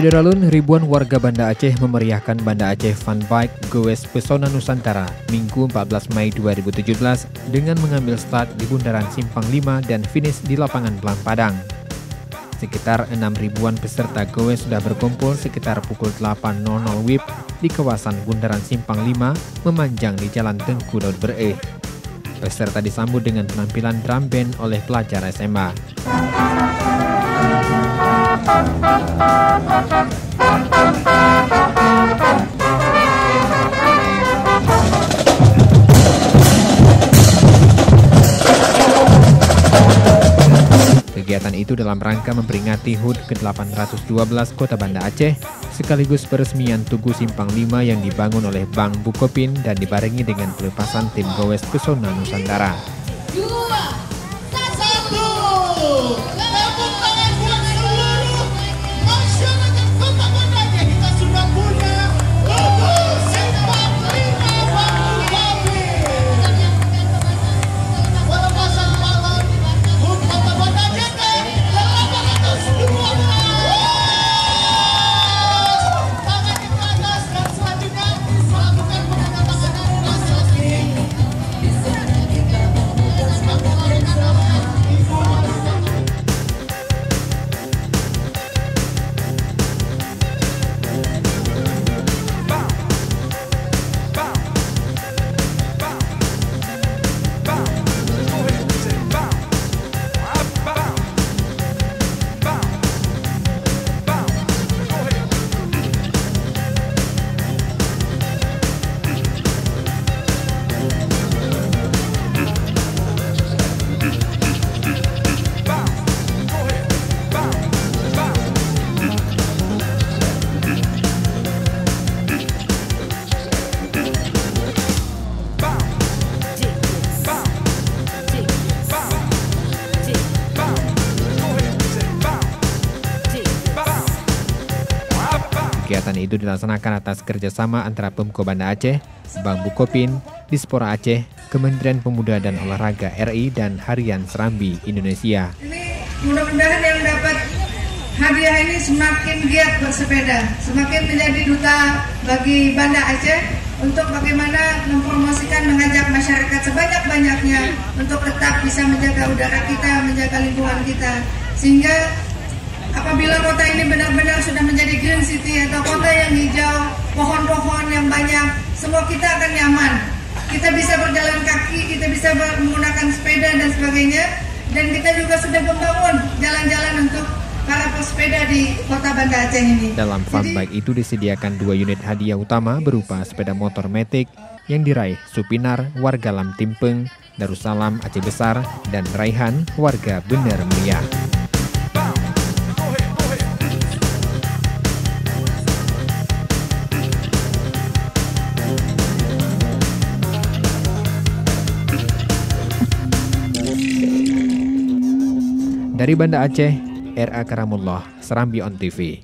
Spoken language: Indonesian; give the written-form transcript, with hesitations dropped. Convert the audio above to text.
Sederalun, ribuan warga Banda Aceh memeriahkan Banda Aceh Fun Bike Goes Pesona Nusantara Minggu 14 Mei 2017 dengan mengambil start di Bundaran Simpang 5 dan finish di Lapangan Belang Padang. Sekitar 6.000-an peserta goes sudah berkumpul sekitar pukul 8.00 WIB di kawasan Bundaran Simpang 5 memanjang di Jalan Tengku Daud Bereh. Peserta disambut dengan penampilan drum band oleh pelajar SMA. Kegiatan itu dalam rangka memperingati HUT ke-812 Kota Banda Aceh, sekaligus peresmian Tugu Simpang 5 yang dibangun oleh Bank Bukopin dan dibarengi dengan pelepasan tim Goes Pesona Nusantara. 2, 1. Kegiatan itu dilaksanakan atas kerjasama antara Pemko Banda Aceh, Bank Bukopin, Dispora Aceh, Kementerian Pemuda dan Olahraga RI, dan Harian Serambi Indonesia. Ini mudah-mudahan yang dapat hadiah ini semakin giat bersepeda, semakin menjadi duta bagi Banda Aceh untuk bagaimana mempromosikan, mengajak masyarakat sebanyak-banyaknya untuk tetap bisa menjaga udara kita, menjaga lingkungan kita, sehingga apabila kota ini benar-benar sudah menjadi green city atau kota yang hijau, pohon-pohon yang banyak, semua kita akan nyaman. Kita bisa berjalan kaki, kita bisa menggunakan sepeda dan sebagainya. Dan kita juga sudah membangun jalan-jalan untuk para pesepeda di kota Banda Aceh ini. Dalam Fun Bike itu disediakan 2 unit hadiah utama berupa sepeda motor Matic yang diraih Supinar, warga Lam Timpeng, Darussalam, Aceh Besar, dan Raihan, warga Bener Mulia. Dari Banda Aceh, R.A. Karamullah, Serambi On TV.